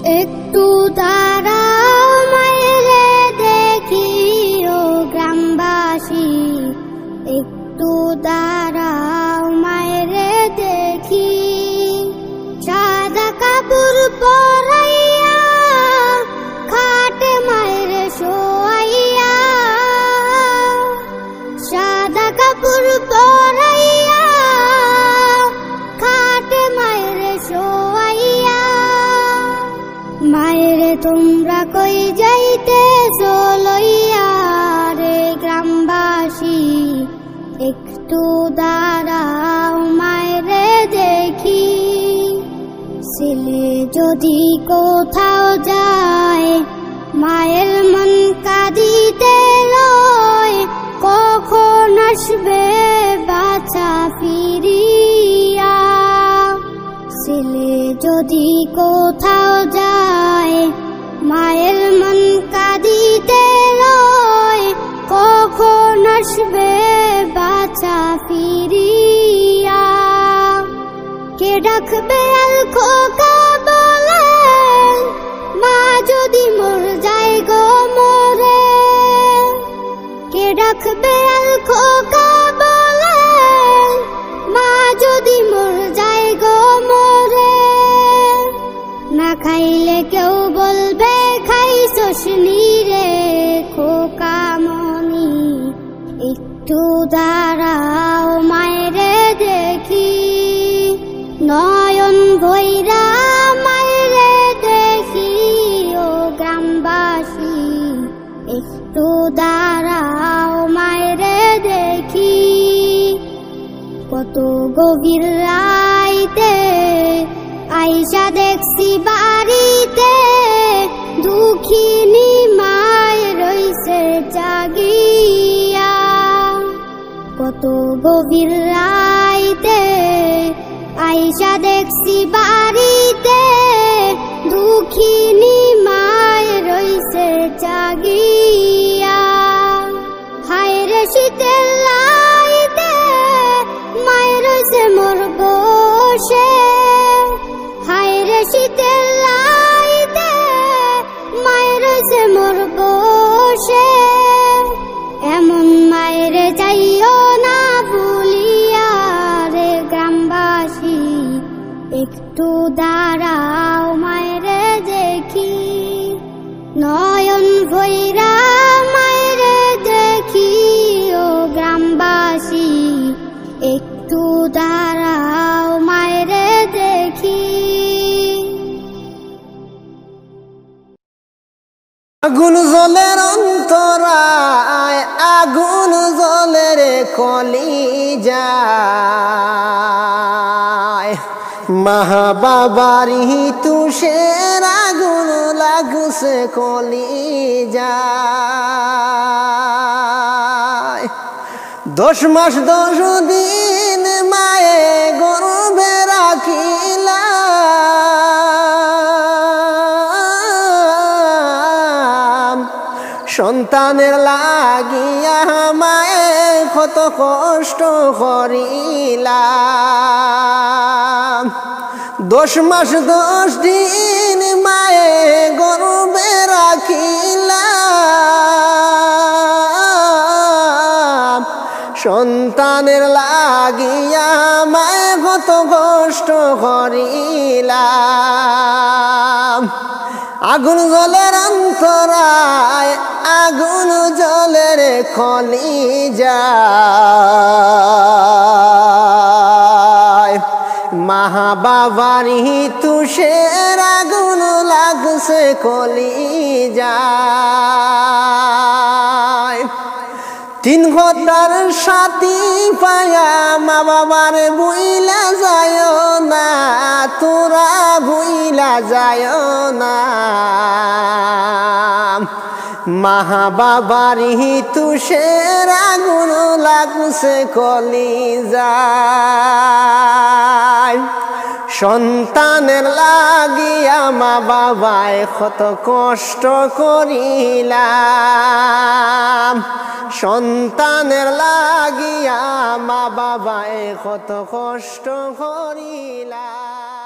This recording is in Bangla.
একটু দাঁড়াও মায়েরে দেখি ও গ্রামবাসী, একটু দাঁড়াও মায়েরে দেখি। সাদা কাপড় পরাইয়া খাটে মায়েরে শোয়াইয়া, সাদা কাপড় পরাইয়া খাটে মায়েরে শোয়াইয়া। মায়েরে তোমরা কই যাইতেছো লইয়া রে গ্রামবাসী, একটু দাঁড়াও মায়েরে দেখি। ছেলে যদি কোথাও যায় মায়ের মন কাঁদিতে লয়, কখন আসবে বাছা ফিরিয়া। ছেলে যদি কোথাও যায় মায়ের মন কাঁদিতে লয়, কখন আসবে বাছা ফিরিয়া। কে ডাকবে আল খোকা বলে মা যদি মোর যায় গো মোরে, কে ডাকবে আল খোকা বলে মা যদি মোর যায় গো মোরে। না খাইলে কেউ বলবে খাইছস নি রে খোকা মনি, একটু দাঁড়াও মায়েরে দেখি। নয়ন ভৈরা মায়েরে দেখি ও গ্রামবাসী, একটু দাঁড়াও মায়েরে দেখি। কত গভীর রাইতে আইসা দেখছি বাড়িতে, দুঃখিনী মায় রইছে জাগিয়া। কত গভীর রাইতে আইসা দেখছি বাড়িতে, দুঃখিনী মায় রইছে জাগিয়া। হায় রে শীতের লাইতে মায় রইছে মোর বসে, হায় রে শীতের লাইতে মায় রইছে মোর বসে। এমন মায়ের যাইও না ভুলিয়া রে গ্রামবাসী, একটু দাঁড়াও মায়েরে দেখি। নয়ন ভৈরা মায়েরে দেখি ও গ্রামবাসী, একটু দাঁড়াও মায়েরে দেখি। আগুন জলের অন্তরায়, আগুন জলের কলিজায়, মা বাবারি তুষের আগুন লাগছে কলিজায়। 10 মাস 10 দিন মায়ে গর্ভে রাখিলা, সন্তানের লাগিয়া মায়ে কত কষ্ট করিলাম। 10 মাস 10 দিন মায়ে গর্ভে রাখিলাম, সন্তানের লাগিয়া মায়ে কত কষ্ট করিলাম। আগুন জলের অন্তরায়, আগুন জলের কলিজায়, মা বাবারি তুষের আগুন লাগছে কলিজায়। 3 ঘটার সাথী পায়া মা বাবার বুইলা যায় না, তোরা বুইলা যায় না। মা বাবারি তুষের আগুন লাগছে কলিজায়, সন্তানের লাগিয়া মা বাবায় কত কষ্ট করিলাম, সন্তানের লাগিয়া মা বাবায় কত কষ্ট করিলাম।